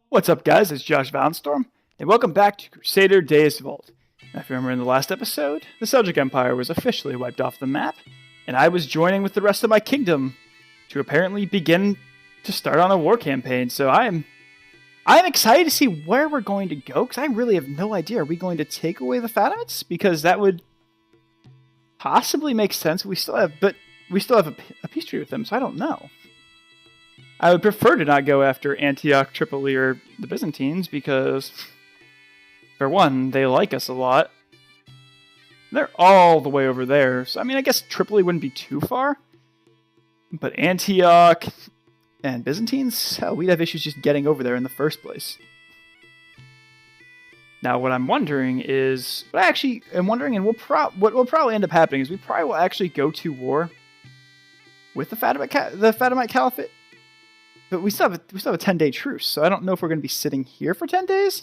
What's up, guys? It's Josh Valenstorm, and welcome back to Crusader Deus Vult. Now, if you remember in the last episode, the Seljuk Empire was officially wiped off the map, and I was joining with the rest of my kingdom to apparently begin to start on a war campaign. So I'm excited to see where we're going to go, because I really have no idea. Are we going to take away the Fatimids? Because that would possibly make sense. We still have a peace treaty with them, so I don't know. I would prefer to not go after Antioch, Tripoli, or the Byzantines because, for one, they like us a lot. They're all the way over there. So, I mean, I guess Tripoli wouldn't be too far. But Antioch and Byzantines, hell, we'd have issues just getting over there in the first place. Now, what I'm wondering is, and what will probably end up happening is we probably will actually go to war with the Fatimite Caliphate. But we still have a 10-day truce, so I don't know if we're going to be sitting here for 10 days.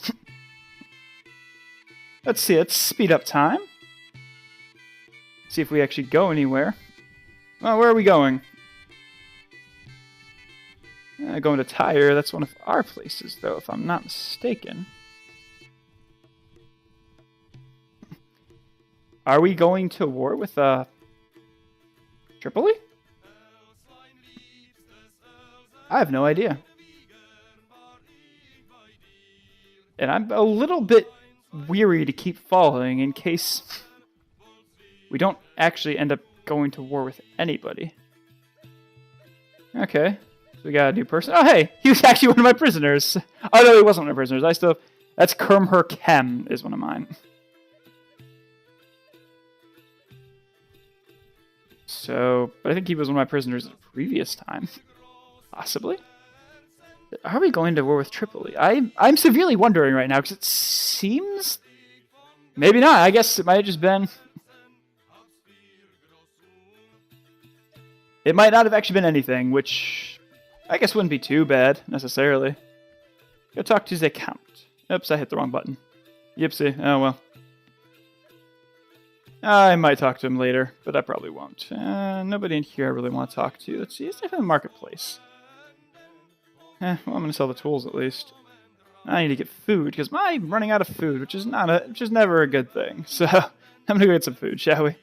Let's see, let's speed up time. See if we actually go anywhere. Well, where are we going? Going to Tyre, that's one of our places, though, if I'm not mistaken. Are we going to war with, Tripoli? I have no idea. And I'm a little bit weary to keep following in case we don't actually end up going to war with anybody. Okay. So we got a new person. Oh, hey! He was actually one of my prisoners! Oh, no, he wasn't one of my prisoners. That's Kermher Kem is one of mine. So, but I think he was one of my prisoners the previous time. Possibly? Are we going to war with Tripoli? I'm severely wondering right now, because it seems... Maybe not. I guess it might have just been... It might not have actually been anything, which I guess wouldn't be too bad, necessarily. Go talk to the Count. Oops, I hit the wrong button. Yipsy. Oh, well. I might talk to him later, but I probably won't. Nobody in here I really want to talk to. Let's see. Is there a marketplace? Well, I'm going to sell the tools at least. I need to get food, because I'm running out of food, which is never a good thing. So, I'm going to go get some food, shall we?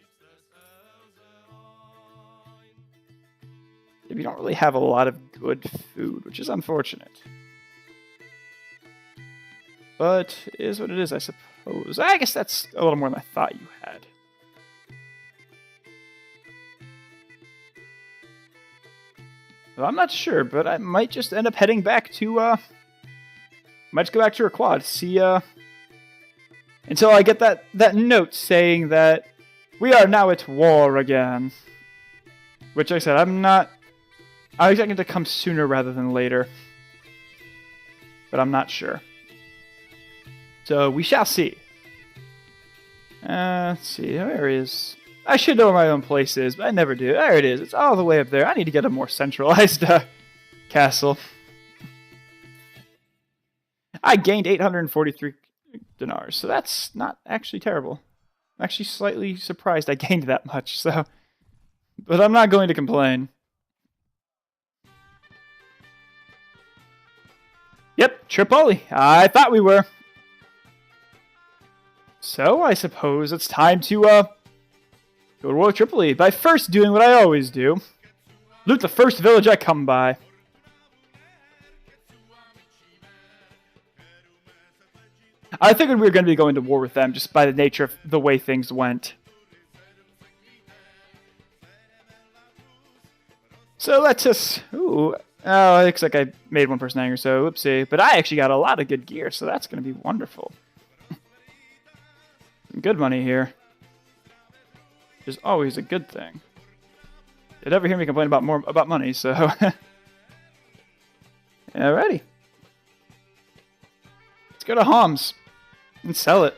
We don't really have a lot of good food, which is unfortunate. But it is what it is, I suppose. I guess that's a little more than I thought you had. Well, I'm not sure, but I might just end up heading back to, might just go back to her quad, see, until I get that note saying that we are now at war again. Which, like I said, I'm expecting it to come sooner rather than later. But I'm not sure. So, we shall see. Let's see, where is... I should know where my own place is, but I never do. There it is. It's all the way up there. I need to get a more centralized castle. I gained 843 dinars, so that's not actually terrible. I'm actually slightly surprised I gained that much, so... But I'm not going to complain. Yep, Tripoli. I thought we were. So, I suppose it's time to, go to war with Tripoli by first doing what I always do. Loot the first village I come by. I figured we were going to be going to war with them just by the nature of the way things went. So let's just... Ooh. Oh, it looks like I made one person angry, so whoopsie. But I actually got a lot of good gear, so that's going to be wonderful. Some good money here. Which is always a good thing. You'd never hear me complain about money, so... Alrighty. Let's go to Homs and sell it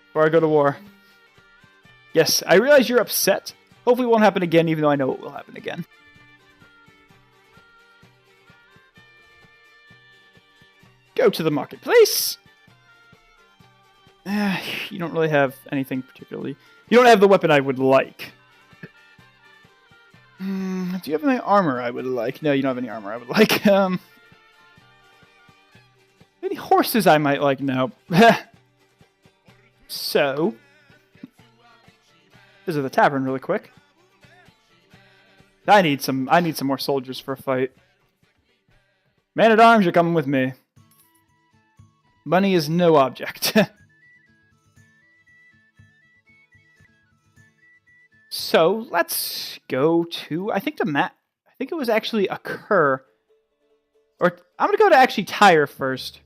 before I go to war. Yes, I realize you're upset. Hopefully it won't happen again, even though I know it will happen again. Go to the marketplace. You don't really have anything particularly. You don't have the weapon I would like. Do you have any armor I would like? No, you don't have any armor I would like. Any horses I might like? No. So, visit the tavern really quick. I need some more soldiers for a fight. Man-at-arms, you're coming with me. Money is no object. So, let's go to, I think it was actually a Cur. Or, I'm going to go to actually Tyre first.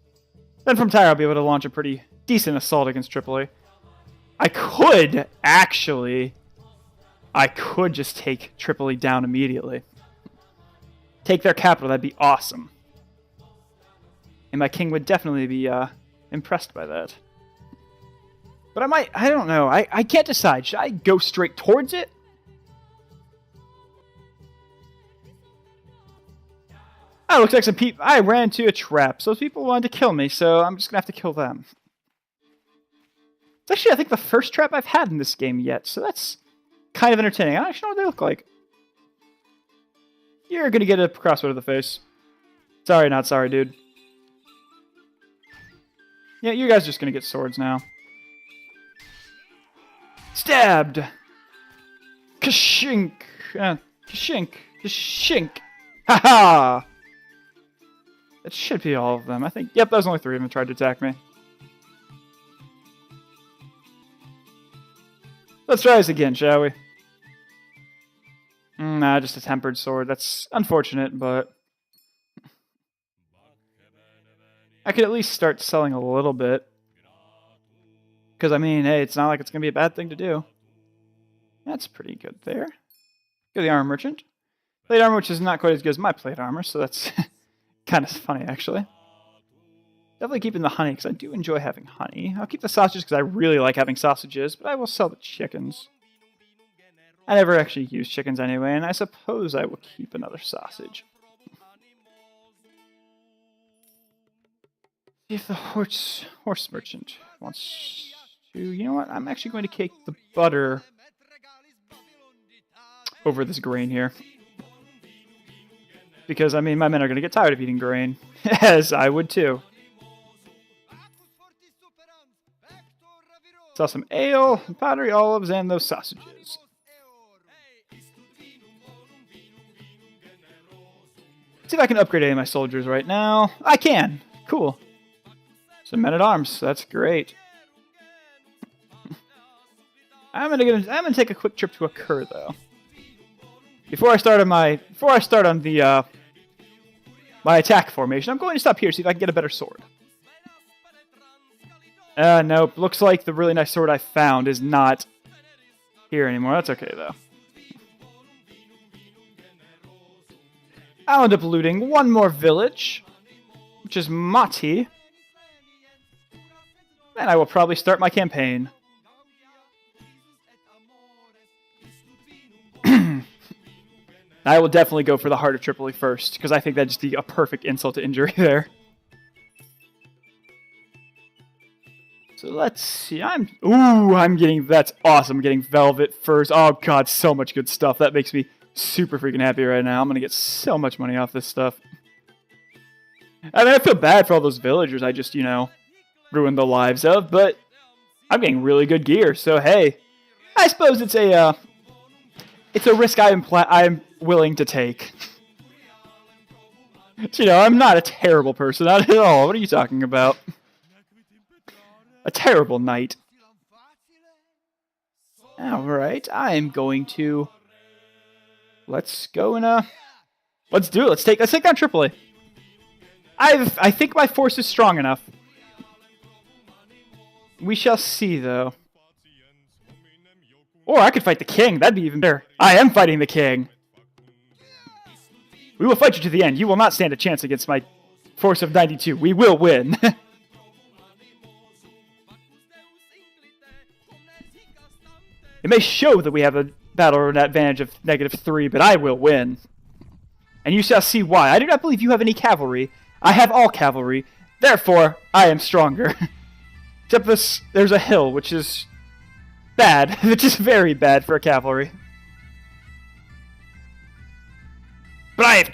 Then from Tyre, I'll be able to launch a pretty decent assault against Tripoli. I could just take Tripoli down immediately. Take their capital, that'd be awesome. And my king would definitely be impressed by that. But I don't know. I can't decide. Should I go straight towards it? Oh, looks like some people. I ran into a trap. So those people wanted to kill me, so I'm just going to have to kill them. It's actually, I think, the first trap I've had in this game yet, so that's kind of entertaining. I don't actually know what they look like. You're going to get a crossbow to the face. Sorry, not sorry, dude. Yeah, you guys are just going to get swords now. Stabbed! Kashink! Kashink! Kashink! Haha! That should be all of them. I think, yep, that was only 3 of them tried to attack me. Let's try this again, shall we? Nah, just a tempered sword. That's unfortunate, but I could at least start selling a little bit. Because, I mean, hey, it's not like it's going to be a bad thing to do. That's pretty good there. Go to the armor merchant. Plate armor, which is not quite as good as my plate armor, so that's kind of funny, actually. Definitely keeping the honey, because I do enjoy having honey. I'll keep the sausages, because I really like having sausages, but I will sell the chickens. I never actually use chickens anyway, and I suppose I will keep another sausage. If the horse merchant wants to... You know what? I'm actually going to take the butter over this grain here. Because, I mean, my men are going to get tired of eating grain. As I would too. Saw some ale, pottery, olives, and those sausages. See if I can upgrade any of my soldiers right now. I can! Cool. Some men-at-arms. That's great. I'm gonna take a quick trip to a Cur, though. Before I start on the my attack formation, I'm going to stop here, see if I can get a better sword. Nope. Looks like the really nice sword I found is not here anymore. That's okay, though. I'll end up looting one more village, which is Mati. And I will probably start my campaign. I will definitely go for the Heart of Tripoli first, because I think that'd just be a perfect insult to injury there. So let's see. That's awesome. I'm getting velvet furs. Oh god, so much good stuff. That makes me super freaking happy right now. I'm gonna get so much money off this stuff. I mean, I feel bad for all those villagers I just, ruined the lives of, but I'm getting really good gear, so hey. I suppose it's a risk I'm willing to take. I'm not a terrible person, not at all. What are you talking about? A terrible knight. Alright, I'm going to... Let's go and, let's do it. Let's take on Tripoli. I think my force is strong enough. We shall see, though. Or I could fight the king. That'd be even better. I am fighting the king. We will fight you to the end. You will not stand a chance against my force of 92. We will win. It may show that we have a battle advantage of -3, but I will win. And you shall see why. I do not believe you have any cavalry. I have all cavalry. Therefore, I am stronger. Except there's a hill, which is bad. Which is very bad for a cavalry. But I have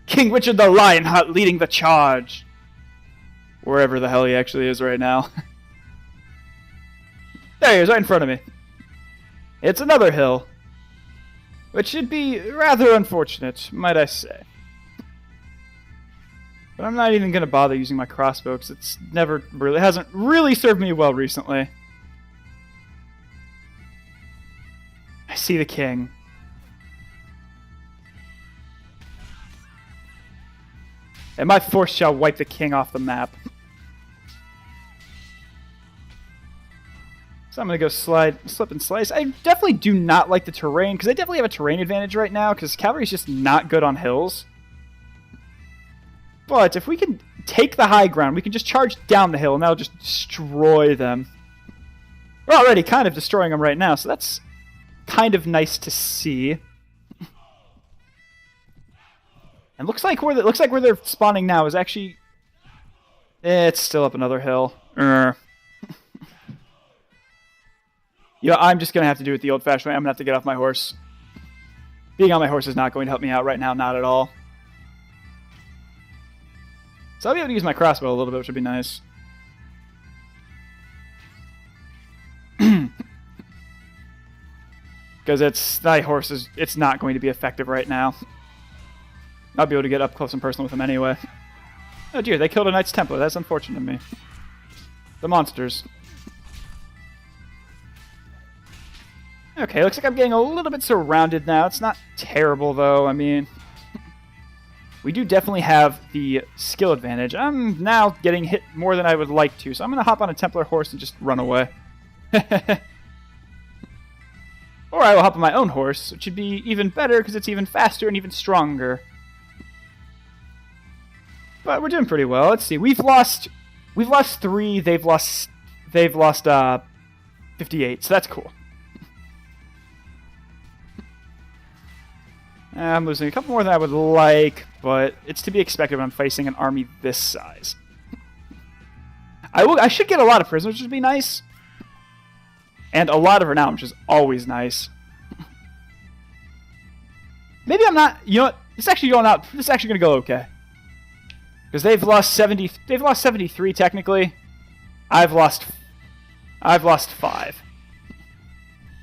King Richard the Lionheart leading the charge. Wherever the hell he actually is right now. There he is, right in front of me. It's another hill. Which should be rather unfortunate, might I say. But I'm not even going to bother using my crossbow, because it's hasn't really served me well recently. I see the king. And my force shall wipe the king off the map. So I'm going to go slip and slice. I definitely do not like the terrain, because I definitely have a terrain advantage right now, because cavalry is just not good on hills. But if we can take the high ground, we can just charge down the hill, and that'll just destroy them. We're already kind of destroying them right now, so that's kind of nice to see. And looks like where they're spawning now is actually... it's still up another hill. Yeah, I'm just going to have to do it the old-fashioned way. I'm going to have to get off my horse. Being on my horse is not going to help me out right now, not at all. So I'll be able to use my crossbow a little bit, which would be nice. Because it's not going to be effective right now. I'll be able to get up close and personal with him anyway. Oh dear, they killed a Knights Templar. That's unfortunate to me. The monsters. Okay, looks like I'm getting a little bit surrounded now. It's not terrible, though. I mean, we do definitely have the skill advantage. I'm now getting hit more than I would like to, so I'm going to hop on a Templar horse and just run away. Or I will hop on my own horse, which would be even better because it's even faster and even stronger. But we're doing pretty well. Let's see. We've lost 3. They've lost 58. So that's cool. I'm losing a couple more than I would like, but it's to be expected when I'm facing an army this size. I should get a lot of prisoners, which would be nice. And a lot of renown, which is always nice. Maybe I'm not... You know what? This is actually going to go okay. Because they've lost 70... They've lost 73, technically. I've lost 5.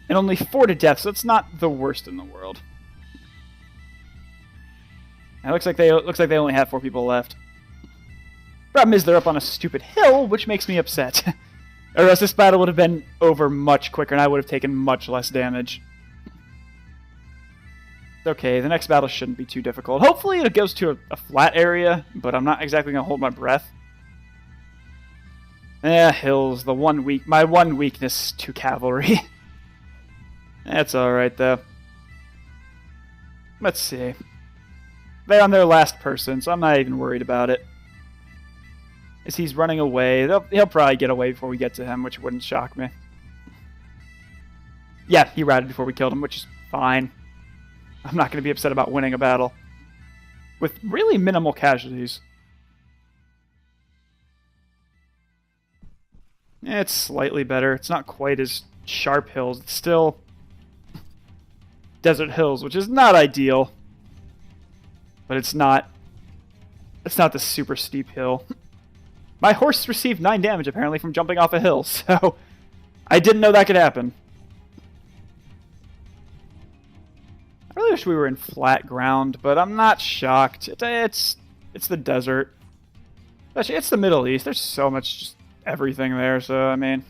And only 4 to death, so it's not the worst in the world. And it looks like they only have 4 people left. Problem is they're up on a stupid hill, which makes me upset. Or else this battle would have been over much quicker, and I would have taken much less damage. Okay, the next battle shouldn't be too difficult. Hopefully it goes to a flat area, but I'm not exactly going to hold my breath. Hills, my one weakness to cavalry. That's alright, though. Let's see. They're on their last person, so I'm not even worried about it. As he's running away, he'll probably get away before we get to him, which wouldn't shock me. Yeah, he routed before we killed him, which is fine. I'm not going to be upset about winning a battle with really minimal casualties. It's slightly better. It's not quite as sharp hills. It's still desert hills, which is not ideal. But it's not the super steep hill. My horse received 9 damage, apparently, from jumping off a hill, so I didn't know that could happen. I really wish we were in flat ground, but I'm not shocked. It's the desert. Actually, it's the Middle East. There's so much just everything there, so, I mean,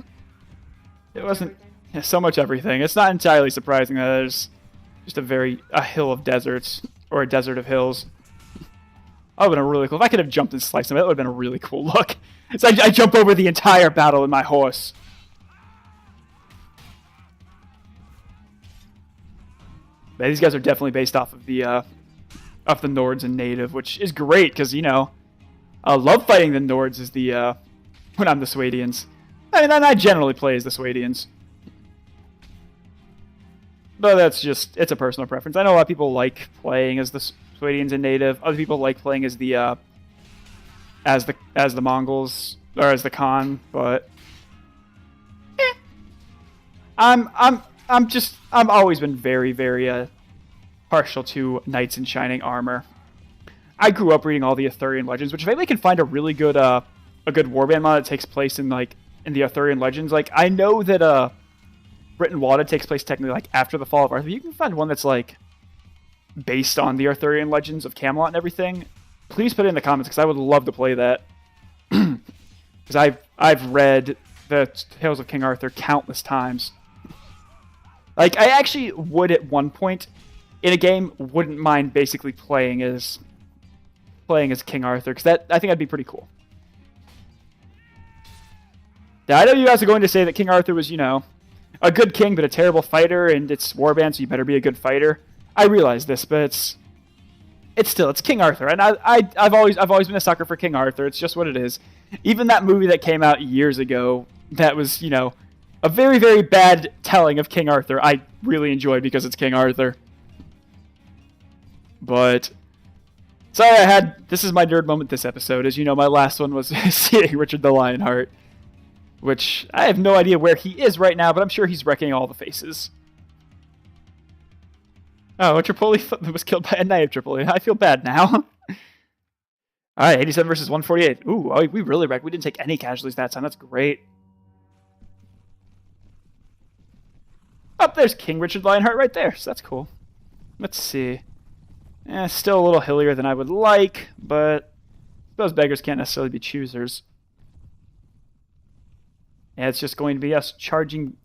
it wasn't so much everything. It's not entirely surprising that there's just a hill of deserts, or a desert of hills. That would have been really cool. If I could have jumped and sliced them, that would have been a really cool look. So I jump over the entire battle in my horse. But these guys are definitely based off of the Nords and native, which is great because, you know, I love fighting the Nords as when I'm the Swadians. I mean, I generally play as the Swadians. But it's a personal preference. I know a lot of people like playing as the Swadians and native. Other people like playing as the Mongols or as the Khan, but I've always been very, very partial to knights in shining armor. I grew up reading all the Arthurian legends, which if anybody can find a really good a good warband mod that takes place in like in the Arthurian legends. Like I know that Britain Wada takes place technically like after the fall of Arthur. You can find one that's like based on the Arthurian legends of Camelot and everything. Please put it in the comments because I would love to play that. Because I've read the Tales of King Arthur countless times. Like I actually would at one point in a game wouldn't mind basically playing as King Arthur because I think that'd be pretty cool. Now I know you guys are going to say that King Arthur was, you know, a good king but a terrible fighter, and it's warband, so you better be a good fighter. I realize this, but it's King Arthur, and I've always been a sucker for King Arthur. It's just what it is. Even that movie that came out years ago, that was, you know, a very, very bad telling of King Arthur, I really enjoyed because it's King Arthur. But sorry, this is my nerd moment this episode. As you know, my last one was seeing Richard the Lionheart, which I have no idea where he is right now, but I'm sure he's wrecking all the faces. Oh, Tripoli was killed by a knight of Tripoli. I feel bad now. Alright, 87 versus 148. Ooh, we really wrecked. We didn't take any casualties that time. That's great. Oh, there's King Richard Lionheart right there, so that's cool. Let's see. Still a little hillier than I would like, but those beggars can't necessarily be choosers. Yeah, it's just going to be us charging.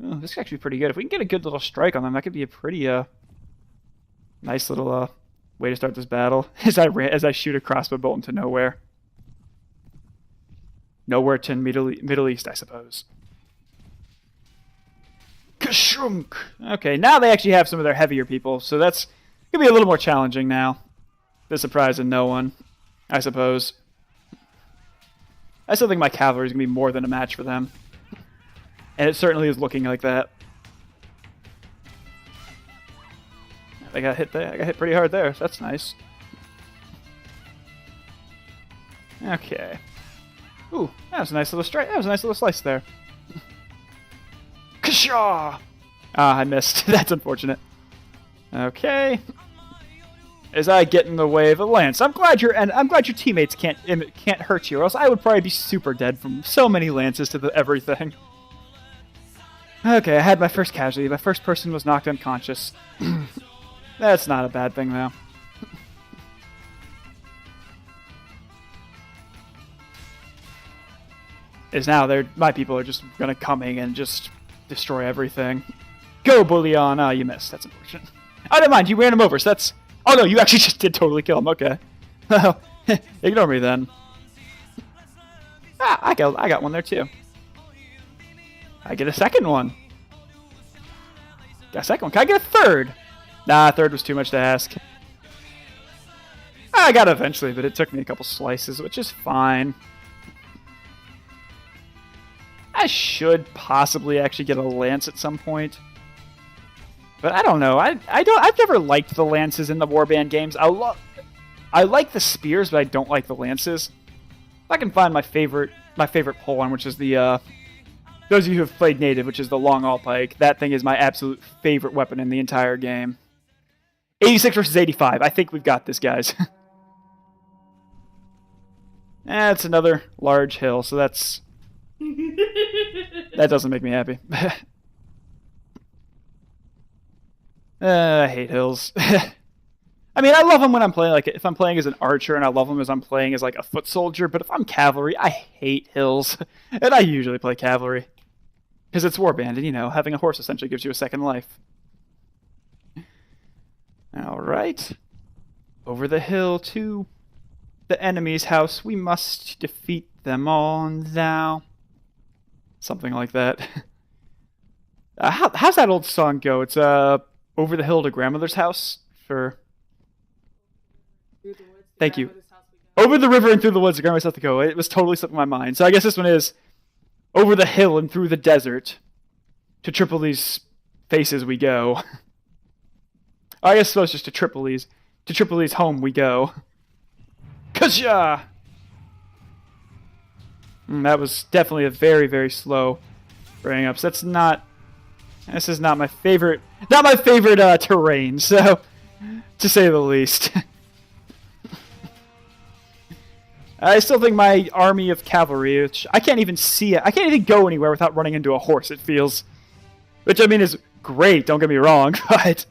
This could actually be pretty good. If we can get a good little strike on them, that could be a pretty nice little way to start this battle. As I shoot a crossbow bolt into nowhere. Nowhere to Middle East, I suppose. Kashunk! Okay, now they actually have some of their heavier people, so that's gonna be a little more challenging now. The surprise of no one, I suppose. I still think my cavalry is gonna be more than a match for them. And it certainly is looking like that. I got hit there. I got hit pretty hard there. So that's nice. Okay. Ooh, that was a nice little strike. That was a nice little slice there. Kashaw! Ah, I missed. That's unfortunate. Okay. As I get in the way of a lance, I'm glad your teammates can't hurt you, or else I would probably be super dead from so many lances to everything. Okay, I had my first casualty. My first person was knocked unconscious. That's not a bad thing, though. Is now my people are just gonna coming and just destroy everything. Go, Bullion! Ah, you missed. That's unfortunate. I don't mind. You ran him over, so that's... Oh, no, you actually just did totally kill him. Okay. Well, ignore me then. Ah, I got one there, too. I get a second one. Got a second one. Can I get a third? Nah, a third was too much to ask. I got it eventually, but it took me a couple slices, which is fine. I should possibly actually get a lance at some point. But I don't know. I've never liked the lances in the warband games. I like the spears, but I don't like the lances. If I can find my favorite polearm, which is the those of you who have played native, which is the long all-pike, that thing is my absolute favorite weapon in the entire game. 86 versus 85. I think we've got this, guys. It's another large hill, so that's... that doesn't make me happy. I hate hills. I mean, I love them when I'm playing, like, if I'm playing as an archer, and I love them as I'm playing as, like, a foot soldier, but if I'm cavalry, I hate hills. And I usually play cavalry. Because it's warband, and, you know, having a horse essentially gives you a second life. Alright. Over the hill to the enemy's house. We must defeat them all now. Something like that. How's that old song go? It's, Over the Hill to Grandmother's House? For... Thank you. Over the river and through the woods to Grandmother's House to go. It was totally slipping my mind. So I guess this one is... Over the hill and through the desert, to Tripoli's faces we go. I guess suppose just to Tripoli's home we go. Kasha! That was definitely a very, very slow bring up. So this is not my favorite terrain, so, to say the least. I still think my army of cavalry, which I can't even see it. I can't even go anywhere without running into a horse, it feels. Which, I mean, is great, don't get me wrong, but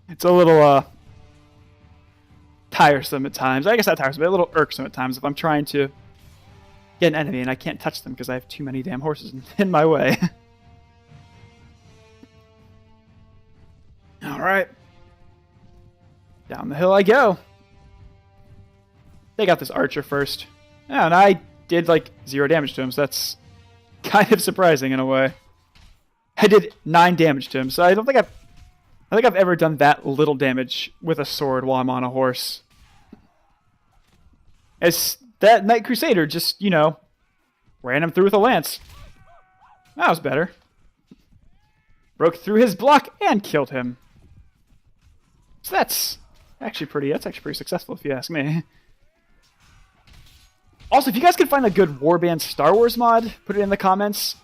it's a little, tiresome at times. I guess not tiresome, but a little irksome at times if I'm trying to get an enemy and I can't touch them because I have too many damn horses in my way. Alright. Down the hill I go. Take out this archer first. Yeah, and I did like 0 damage to him, so that's kind of surprising in a way. I did 9 damage to him, so I don't think I've ever done that little damage with a sword while I'm on a horse. As that Knight Crusader just, you know, ran him through with a lance. That was better. Broke through his block and killed him. So that's actually pretty successful if you ask me. Also, if you guys can find a good Warband Star Wars mod, put it in the comments.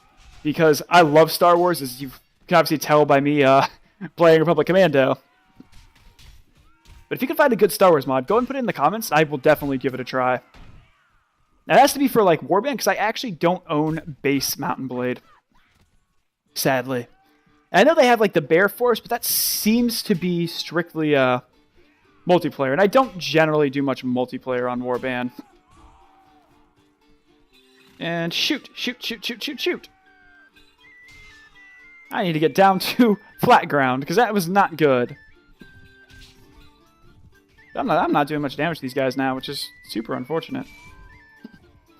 Because I love Star Wars, as you can obviously tell by me playing Republic Commando. But if you can find a good Star Wars mod, go and put it in the comments. I will definitely give it a try. Now, it has to be for like Warband, because I actually don't own base Mountain Blade. Sadly. And I know they have like the Bear Force, but that seems to be strictly multiplayer. And I don't generally do much multiplayer on Warband. And shoot, shoot, shoot, shoot, shoot, shoot. I need to get down to flat ground, because that was not good. I'm not doing much damage to these guys now, which is super unfortunate.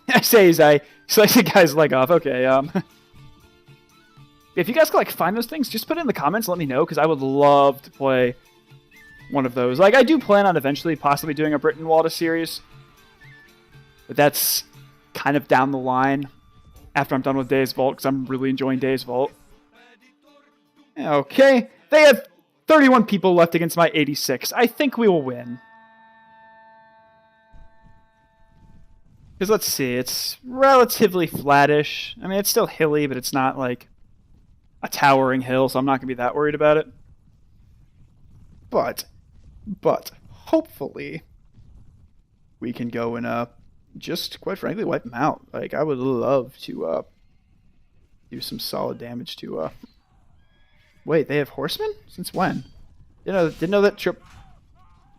I say as I slice the guy's leg off. Okay, if you guys can like find those things, just put it in the comments and let me know, because I would love to play one of those. Like, I do plan on eventually possibly doing a Britain Walda series. But that's kind of down the line after I'm done with Deus Vult, because I'm really enjoying Deus Vult. Okay, they have 31 people left against my 86. I think we will win. Because let's see, it's relatively flattish. I mean, it's still hilly, but it's not like a towering hill, so I'm not going to be that worried about it. But, hopefully, we can go and just, quite frankly, wipe them out. Like, I would love to do some solid damage to... Wait, they have horsemen? Since when? Didn't know that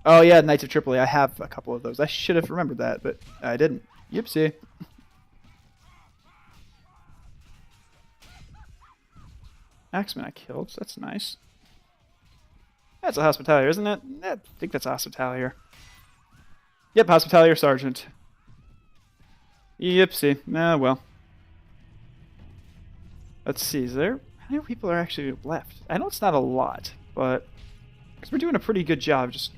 Oh yeah, Knights of Tripoli. I have a couple of those. I should have remembered that, but I didn't. Yipsy. Axeman I killed, so that's nice. That's a Hospitalier, isn't it? I think that's a Hospitalier. Yep, Hospitalier Sergeant. Yipsy. Ah, well. Let's see, is there... How many people are actually left? I know it's not a lot, but... Because we're doing a pretty good job just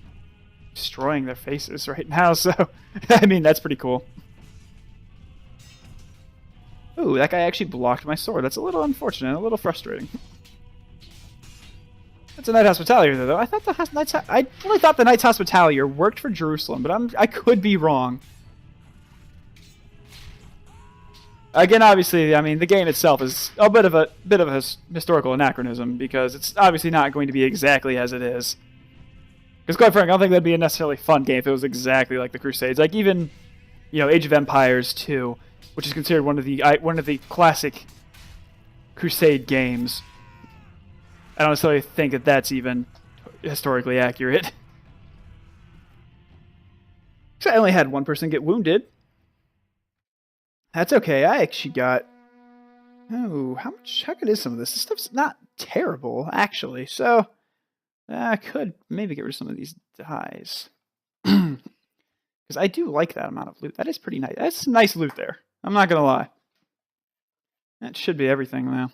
destroying their faces right now, so... I mean, that's pretty cool. Ooh, that guy actually blocked my sword. That's a little unfortunate, a little frustrating. That's a Knight Hospitalier, though. I thought I really thought the Knight's Hospitalier worked for Jerusalem, but I could be wrong. Again, obviously, I mean, the game itself is a bit of a historical anachronism, because it's obviously not going to be exactly as it is. Because, quite frankly, I don't think that'd be a necessarily fun game if it was exactly like the Crusades. Like, even, Age of Empires 2, which is considered one of the classic Crusade games. I don't necessarily think that that's even historically accurate. So I only had one person get wounded. That's okay. I actually got... Oh, how good is some of this? This stuff's not terrible, actually. So, I could maybe get rid of some of these dies. Because I do like that amount of loot. That is pretty nice. That's some nice loot there. I'm not going to lie. That should be everything now.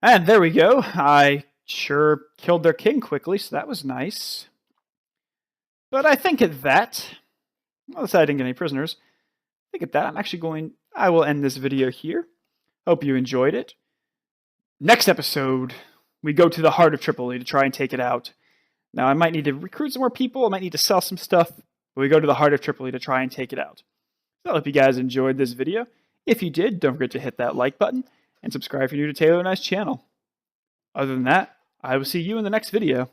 And there we go. I sure killed their king quickly, so that was nice. But I think at that, well, I didn't get any prisoners. I think at that, I will end this video here. Hope you enjoyed it. Next episode, we go to the heart of Tripoli to try and take it out. Now, I might need to recruit some more people. I might need to sell some stuff. But we go to the heart of Tripoli to try and take it out. So I hope you guys enjoyed this video. If you did, don't forget to hit that like button and subscribe if you're new to Taylor and I's channel. Other than that, I will see you in the next video.